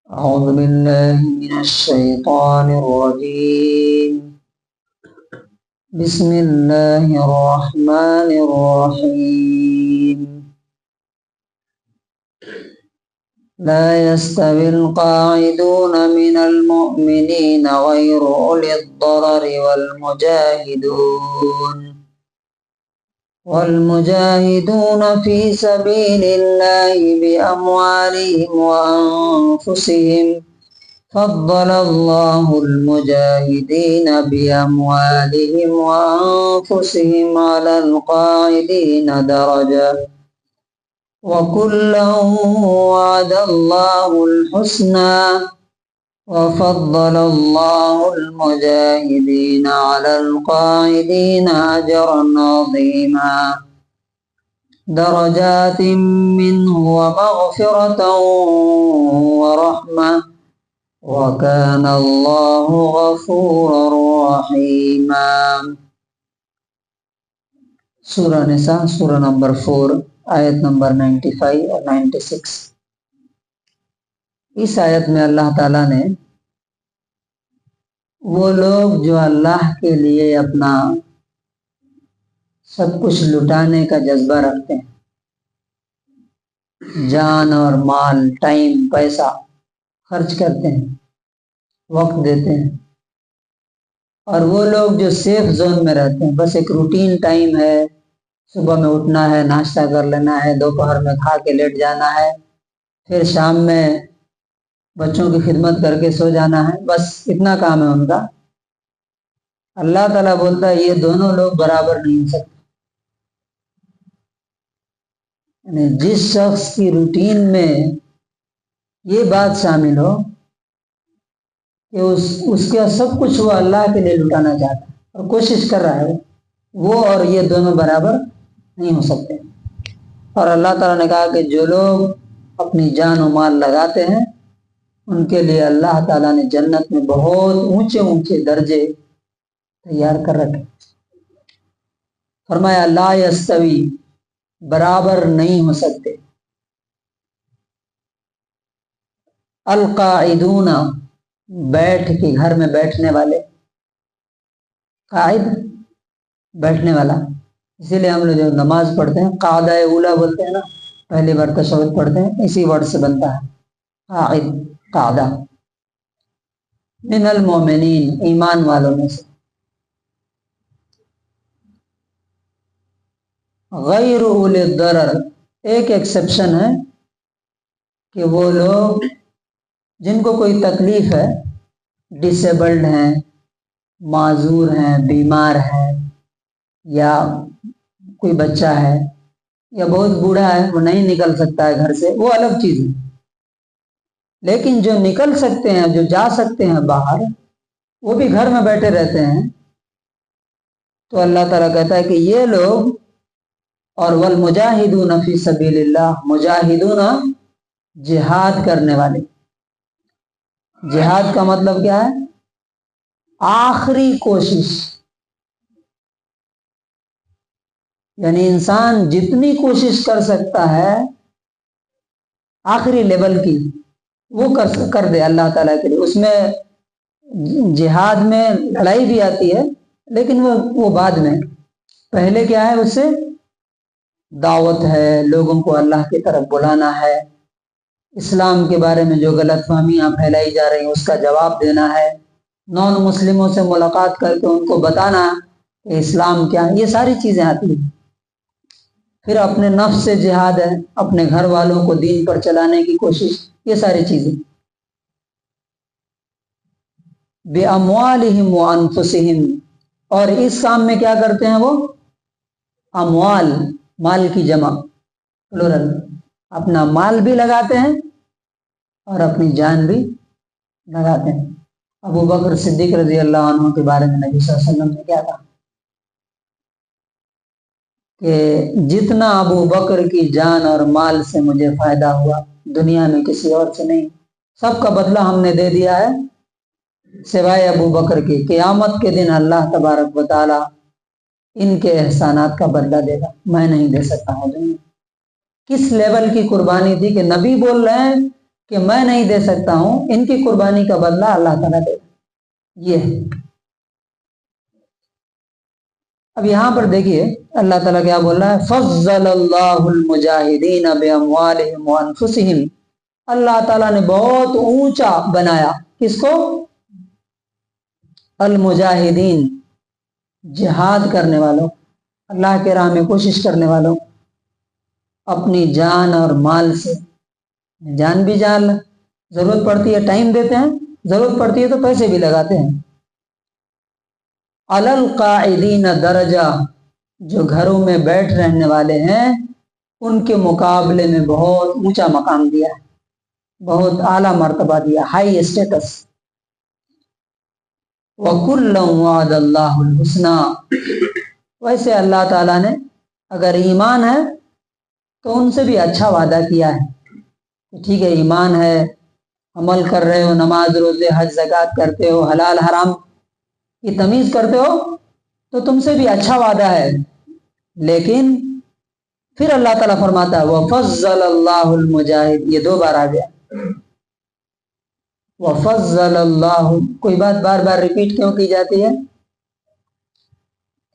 أعوذ بالله من الشيطان الرجيم. بسم الله الرحمن الرحيم. لا يستوي القاعدون من المؤمنين غير أولي الضرر والمجاهدون في سبيل الله بأموالهم وأنفسهم فضل الله المجاهدين بأموالهم وأنفسهم على القاعدين درجة وكلا وعد الله الحسنى وفضل الله المجاهدين على القاعدين أجرا عظيما درجات منه ومغفرة ورحمة وكان الله غفورا رحيما. سورہ نساء سورہ نمبر 4 آیت نمبر 95 اور 96. اس آیت میں اللہ تعالیٰ نے وہ لوگ جو اللہ کے لیے اپنا سب کچھ لٹانے کا جذبہ رکھتے ہیں، جان اور مال، ٹائم، پیسہ خرچ کرتے ہیں، وقت دیتے ہیں، اور وہ لوگ جو سیف زون میں رہتے ہیں، بس ایک روٹین ٹائم ہے، صبح میں اٹھنا ہے، ناشتہ کر لینا ہے، دوپہر میں کھا کے لیٹ جانا ہے، پھر شام میں بچوں کی خدمت کر کے سو جانا ہے، بس اتنا کام ہے ان کا. اللہ تعالیٰ بولتا ہے یہ دونوں لوگ برابر نہیں ہو سکتے. یعنی جس شخص کی روٹین میں یہ بات شامل ہو کہ اس کا سب کچھ وہ اللہ کے لیے لٹانا چاہتا ہے اور کوشش کر رہا ہے، وہ اور یہ دونوں برابر نہیں ہو سکتے. اور اللہ تعالیٰ نے کہا کہ جو لوگ اپنی جان و مال لگاتے ہیں ان کے لیے اللہ تعالیٰ نے جنت میں بہت اونچے اونچے درجے تیار کر رکھے. فرمایا لا یستوی، برابر نہیں ہو سکتے، القاعدون، بیٹھ کے گھر میں بیٹھنے والے، قاعد بیٹھنے والا. اسی لیے ہم لوگ جو نماز پڑھتے ہیں قاعدہ اولا بولتے ہیں نا، پہلی بار تشہد پڑھتے ہیں، اسی ورڈ سے بنتا ہے قاعد، قاعدہ. من المومنین، ایمان والوں میں سے. غیر اولی الضرر، ایک ایکسیپشن ہے کہ وہ لوگ جن کو کوئی تکلیف ہے، ڈسیبلڈ ہیں، معذور ہیں، بیمار ہیں، یا کوئی بچہ ہے یا بہت بوڑھا ہے وہ نہیں نکل سکتا ہے گھر سے، وہ الگ چیز ہے. لیکن جو نکل سکتے ہیں، جو جا سکتے ہیں باہر، وہ بھی گھر میں بیٹھے رہتے ہیں، تو اللہ تعالیٰ کہتا ہے کہ یہ لوگ. اور والمجاہدون فی سبیل اللہ، مجاہدون جہاد کرنے والے. جہاد کا مطلب کیا ہے؟ آخری کوشش. یعنی انسان جتنی کوشش کر سکتا ہے آخری لیول کی، وہ کر دے اللہ تعالیٰ کے لیے. اس میں جہاد میں لڑائی بھی آتی ہے، لیکن وہ بعد میں. پہلے کیا ہے؟ اس سے دعوت ہے، لوگوں کو اللہ کی طرف بلانا ہے، اسلام کے بارے میں جو غلط فہمیاں پھیلائی جا رہی ہیں اس کا جواب دینا ہے، نان مسلموں سے ملاقات کر کے ان کو بتانا کہ اسلام کیا ہے. یہ ساری چیزیں آتی ہیں. پھر اپنے نفس سے جہاد ہے، اپنے گھر والوں کو دین پر چلانے کی کوشش، یہ ساری چیزیں. بِأَمْوَالِهِمْ وَأَنفُسِهِمْ، اور اس کام میں کیا کرتے ہیں وہ؟ اموال، مال کی جمع، پلورل. اپنا مال بھی لگاتے ہیں اور اپنی جان بھی لگاتے ہیں. ابو بکر صدیق رضی اللہ عنہ کے بارے میں نبی صلی اللہ علیہ وسلم نے کیا کہا کہ جتنا ابو بکر کی جان اور مال سے مجھے فائدہ ہوا دنیا میں کسی اور سے نہیں. سب کا بدلہ ہم نے دے دیا ہے سوائے ابو بکر کی. قیامت کے دن اللہ تبارک و تعالی ان کے احسانات کا بدلہ دے گا، میں نہیں دے سکتا ہوں دنیا. کس لیول کی قربانی تھی کہ نبی بول رہے ہیں کہ میں نہیں دے سکتا ہوں، ان کی قربانی کا بدلہ اللہ تعالیٰ دے گا، یہ ہے۔ اب یہاں پر دیکھیے اللہ تعالیٰ کیا بول رہا ہے، فضل اللہ المجاہدین باموالہم وانفسہم، اللہ تعالیٰ نے بہت اونچا بنایا کس کو؟ المجاہدین، جہاد کرنے والوں، اللہ کے راہ میں کوشش کرنے والوں، اپنی جان اور مال سے، جان بھی جان، ضرورت پڑتی ہے ٹائم دیتے ہیں، ضرورت پڑتی ہے تو پیسے بھی لگاتے ہیں۔ علی القاعدین درجہ، جو گھروں میں بیٹھ رہنے والے ہیں ان کے مقابلے میں بہت اونچا مقام دیا ہے، بہت اعلیٰ مرتبہ دیا، ہائی اسٹیٹس۔ وَكُلًّا وَعَدَ اللَّهُ الْحُسْنَى، ویسے اللہ تعالیٰ نے اگر ایمان ہے تو ان سے بھی اچھا وعدہ کیا ہے کہ ٹھیک ہے ایمان ہے، عمل کر رہے ہو، نماز روزے حج زکوٰۃ کرتے ہو، حلال حرام کی تمیز کرتے ہو تو تم سے بھی اچھا وعدہ ہے، لیکن پھر اللہ تعالیٰ فرماتا ہے وَفَضَّلَ اللَّهُ الْمُجَاہِدِ، یہ 2 بار آ گیا، وَفَضَّلَ اللَّهُ، کوئی بات بار بار ریپیٹ کیوں کی جاتی ہے؟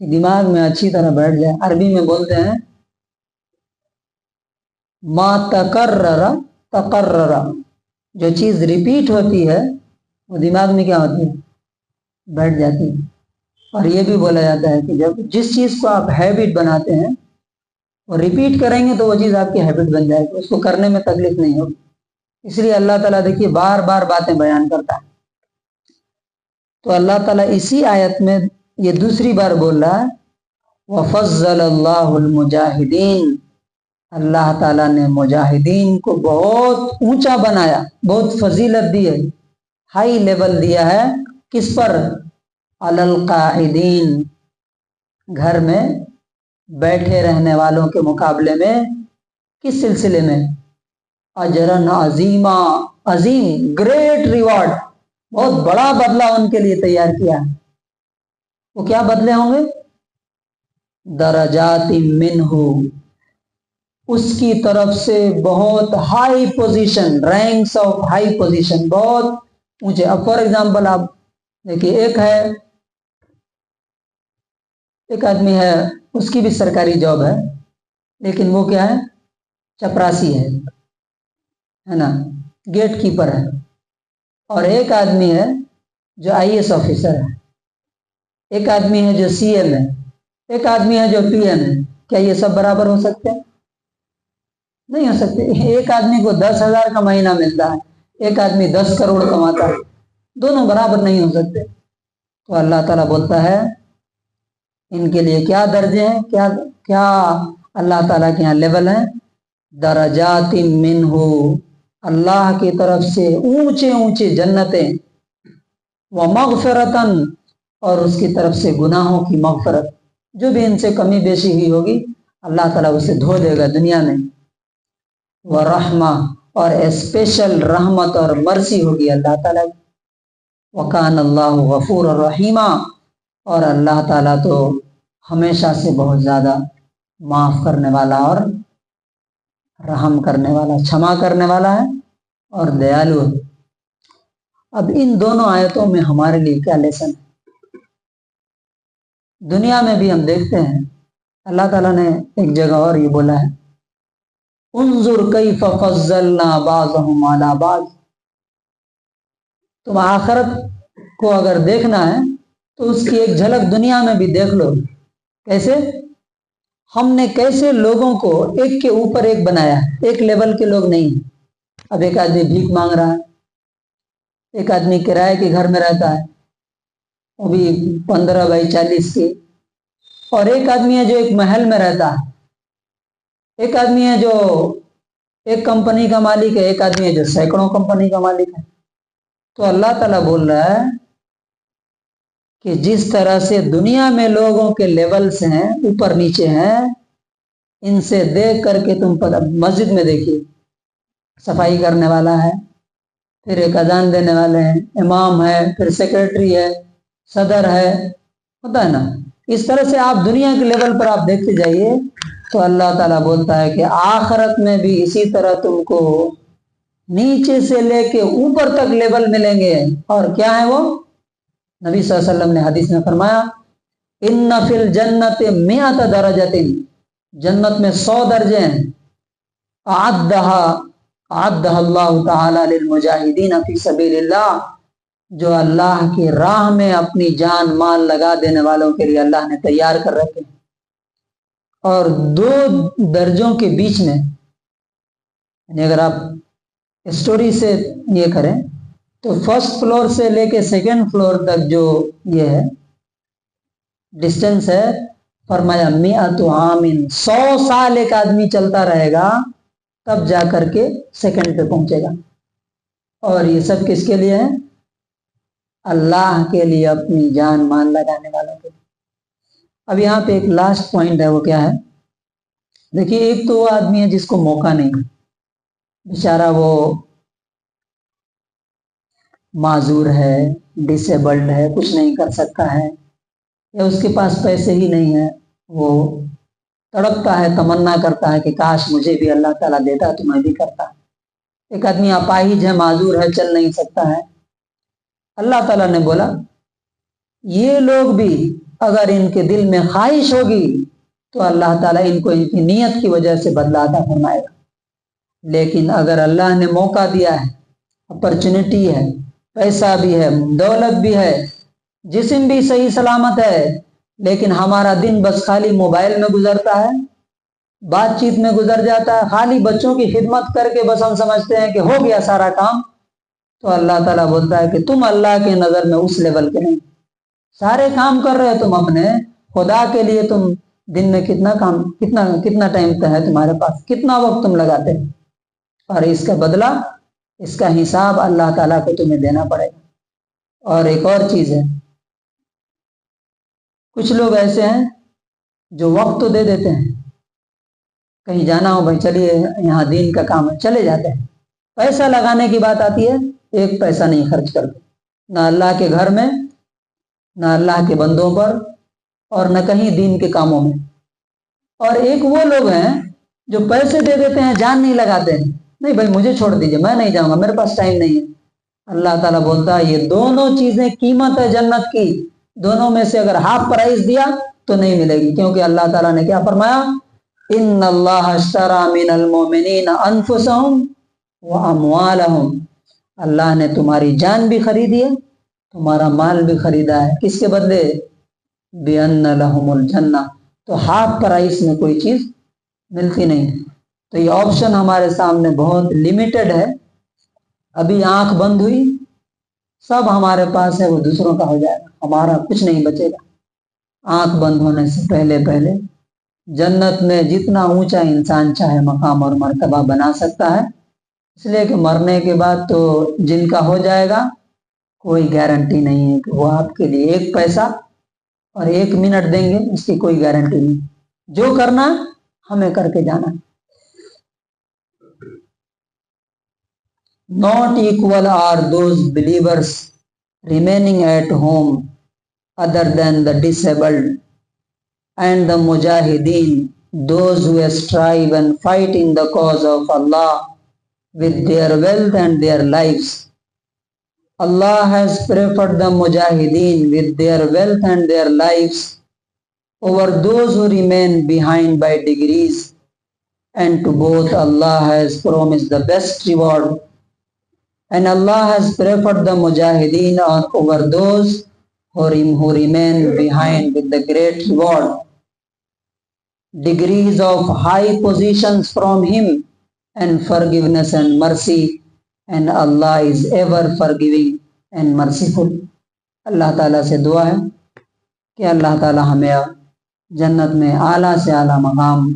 دماغ میں اچھی طرح بیٹھ جائے۔ عربی میں بولتے ہیں ما تکرر تقرر، جو چیز ریپیٹ ہوتی ہے وہ دماغ میں کیا ہوتی ہے؟ بیٹھ جاتی ہے۔ اور یہ بھی بولا جاتا ہے کہ جب جس چیز کو آپ ہیبٹ بناتے ہیں اور ریپیٹ کریں گے تو وہ چیز آپ کی ہیبٹ بن جائے گی، اس کو کرنے میں تکلیف نہیں ہوگی۔ اس لیے اللہ تعالیٰ دیکھیے بار بار باتیں بیان کرتا ہے، تو اللہ تعالیٰ اسی آیت میں یہ دوسری بار بول رہا ہے وَفَضَّلَ اللَّهُ الْمُجَاهِدِينَ، اللہ تعالیٰ نے مجاہدین کو بہت اونچا بنایا، بہت فضیلت دی ہے، ہائی لیول دیا ہے، کس پر؟ علی القاعدین، گھر میں بیٹھے رہنے والوں کے مقابلے میں، کس سلسلے میں؟ اجرن عظیما، عظیم، گریٹ ریوارڈ، بہت بڑا بدلہ ان کے لیے تیار کیا ہے۔ وہ کیا بدلے ہوں گے؟ درجات منہ، اس کی طرف سے بہت high position, ranks of high position, بہت اونچے۔ اب فار ایگزامپل آپ دیکھیے ایک آدمی ہے، اس کی بھی سرکاری جاب ہے لیکن وہ کیا ہے؟ چپراسی ہے نا، گیٹ کیپر ہے۔ اور ایک آدمی ہے جو آئی ایس آفیسر ہے، ایک آدمی ہے جو سی ایم ہے، ایک آدمی ہے جو پی ایم ہے۔ کیا یہ سب برابر ہو سکتے ہیں؟ نہیں ہو سکتے۔ ایک آدمی کو 10,000 کا مہینہ ملتا ہے، ایک آدمی 10 کروڑ کماتا ہے، دونوں برابر نہیں ہو سکتے۔ تو اللہ تعالیٰ بولتا ہے ان کے لیے کیا درجے ہیں، کیا اللہ تعالیٰ کے یہاں لیول ہیں؟ درجات منہ، اللہ کی طرف سے اونچے اونچے جنتیں، ومغفرتاً، اور اس کی طرف سے گناہوں کی مغفرت، جو بھی ان سے کمی بیشی ہوئی ہوگی اللہ تعالیٰ اسے دھو دے گا دنیا میں، ورحمہ، اور اسپیشل رحمت اور مرسی ہوگی اللہ تعالیٰ کی، وکان اللہ غفور الرحیمہ، اور اللہ تعالیٰ تو ہمیشہ سے بہت زیادہ معاف کرنے والا اور رحم کرنے والا، چھما کرنے والا ہے اور دیالو ہے۔ اب ان دونوں آیتوں میں ہمارے لیے کیا لیسن ہے؟ دنیا میں بھی ہم دیکھتے ہیں اللہ تعالیٰ نے ایک جگہ اور یہ بولا ہے انظر کیف فضلنا بعضهم علی بعض، تم آخرت کو اگر دیکھنا ہے تو اس کی ایک جھلک دنیا میں بھی دیکھ لو، کیسے ہم نے کیسے لوگوں کو ایک کے اوپر ایک بنایا ہے، ایک لیول کے لوگ نہیں ہیں۔ اب ایک آدمی بھیک مانگ رہا ہے، ایک آدمی کرائے کے گھر میں رہتا ہے وہ بھی 15x40 کی، اور ایک آدمی ہے جو ایک محل میں رہتا ہے، ایک آدمی ہے جو ایک کمپنی کا مالک ہے، ایک آدمی ہے جو سینکڑوں کمپنی کا مالک ہے۔ تو اللہ تعالیٰ بول رہا ہے کہ جس طرح سے دنیا میں لوگوں کے لیولز ہیں، اوپر نیچے ہیں، ان سے دیکھ کر کے تم مسجد میں دیکھیے، صفائی کرنے والا ہے، پھر ایک اذان دینے والے ہیں، امام ہے، پھر سیکرٹری ہے، صدر ہے، ہوتا ہے نا۔ اس طرح سے آپ دنیا کے لیول پر آپ دیکھتے جائیے تو اللہ تعالیٰ بولتا ہے کہ آخرت میں بھی اسی طرح تم کو نیچے سے لے کے اوپر تک لیول ملیں گے. اور کیا ہے وہ؟ نبی صلی اللہ علیہ وسلم نے حدیث میں فرمایا ان فی الجنت 100 درجۃ، جنت میں 100 درجے ہیں. اعدها اللہ تعالی للمجاہدین فی سبیل اللہ، جو اللہ کی راہ میں اپنی جان مال لگا دینے والوں کے لیے اللہ نے تیار کر رکھے. اور 2 درجوں کے بیچ میں، یعنی اگر آپ اسٹوری سے یہ کریں تو فرسٹ فلور سے لے کے سیکنڈ فلور تک جو یہ ہے ڈسٹینس ہے، فرمایا 100 عام، 100 سال ایک آدمی چلتا رہے گا تب جا کر کے سیکنڈ پہ پہنچے گا. اور یہ سب کس کے لیے ہے؟ اللہ کے لیے، اپنی جان مان لگانے والوں کے لیے. اب یہاں پہ ایک لاسٹ پوائنٹ ہے، وہ کیا ہے؟ دیکھیے، ایک تو وہ آدمی ہے جس کو موقع نہیں، بیچارہ وہ معذور ہے، ڈسیبلڈ ہے، کچھ نہیں کر سکتا ہے، یا اس کے پاس پیسے ہی نہیں ہے، وہ تڑپتا ہے، تمنا کرتا ہے کہ کاش مجھے بھی اللہ تعالیٰ دیتا تو میں بھی کرتا. ایک آدمی اپاہج ہے، معذور ہے، چل نہیں سکتا ہے. اللہ تعالیٰ نے بولا یہ لوگ بھی اگر ان کے دل میں خواہش ہوگی تو اللہ تعالیٰ ان کو ان کی نیت کی وجہ سے بدلہ عطا فرمائے گا. لیکن اگر اللہ نے موقع دیا ہے، اپرچونٹی ہے، پیسہ بھی ہے، دولت بھی ہے، جسم بھی صحیح سلامت ہے، لیکن ہمارا دن بس خالی موبائل میں گزرتا ہے، بات چیت میں گزر جاتا ہے، خالی بچوں کی خدمت کر کے بس ہم سمجھتے ہیں کہ ہو گیا سارا کام، تو اللہ تعالیٰ بولتا ہے کہ تم اللہ کے نظر میں اس لیول کے نہیں. سارے کام کر رہے تم اپنے خدا کے لیے، تم دن میں کتنا ٹائم ہے تمہارے پاس، کتنا وقت تم لگاتے ہیں، اور اس کا بدلہ، اس کا حساب اللہ تعالیٰ کو تمہیں دینا پڑے گا. اور ایک اور چیز ہے، کچھ لوگ ایسے ہیں جو وقت تو دے دیتے ہیں، کہیں جانا ہو بھائی چلیے یہاں دین کا کام ہے، چلے جاتے ہیں. پیسہ لگانے کی بات آتی ہے، ایک پیسہ نہیں خرچ کرتے، نہ اللہ کے گھر میں، نہ اللہ کے بندوں پر، اور نہ کہیں دین کے کاموں میں. اور ایک وہ لوگ ہیں جو پیسے دے دیتے ہیں، جان نہیں لگاتے ہیں، نہیں بھائی مجھے چھوڑ دیجئے، میں نہیں جاؤں گا، میرے پاس ٹائم نہیں ہے. اللہ تعالیٰ بولتا ہے یہ دونوں چیزیں قیمت ہے جنت کی، دونوں میں سے اگر ہاف پرائز دیا تو نہیں ملے گی. کیونکہ اللہ تعالیٰ نے کیا فرمایا؟ ان اللہ اشتری من المؤمنین انفسهم واموالهم، اللہ نے تمہاری جان بھی خریدی ہے، تمہارا مال بھی خریدا ہے. کس کے بدلے؟ بِأَنَّ لَهُمُ الْجَنَّةَ. تو ہاف پرائس میں کوئی چیز ملتی نہیں. تو یہ آپشن ہمارے سامنے بہت لیمیٹڈ ہے. ابھی آنکھ بند ہوئی، سب ہمارے پاس ہے، وہ دوسروں کا ہو جائے گا، ہمارا کچھ نہیں بچے گا. آنکھ بند ہونے سے پہلے جنت میں جتنا اونچا انسان چاہے مقام اور مرتبہ بنا سکتا ہے، اس لیے کہ مرنے کے بعد تو جن کا ہو جائے گا کوئی گارنٹی نہیں ہے کہ وہ آپ کے لیے 1 پیسہ اور 1 منٹ دیں گے، اس کی کوئی گارنٹی نہیں. جو کرنا ہمیں کر کے جانا. Not equal are those believers remaining at home other than the disabled and the mujahideen, those who strive and fight in the cause of Allah with their wealth and their lives. Allah has preferred the mujahideen with their wealth and their lives over those who remain behind by degrees, and to both Allah has promised the best reward. And Allah has preferred the mujahideen over those who remain behind with the great reward, degrees of high positions from Him, and forgiveness and mercy, and Allah is ever forgiving and merciful. اللہ تعالیٰ سے دعا ہے کہ اللہ تعالیٰ ہمیں جنت میں اعلیٰ سے اعلیٰ مقام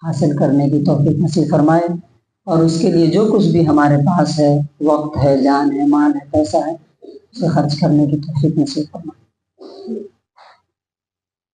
حاصل کرنے کی توفیق نصیب فرمائے، اور اس کے لیے جو کچھ بھی ہمارے پاس ہے، وقت ہے، جان ہے، مال ہے، پیسہ ہے، اسے خرچ کرنے کی توفیق نصیب فرمائے.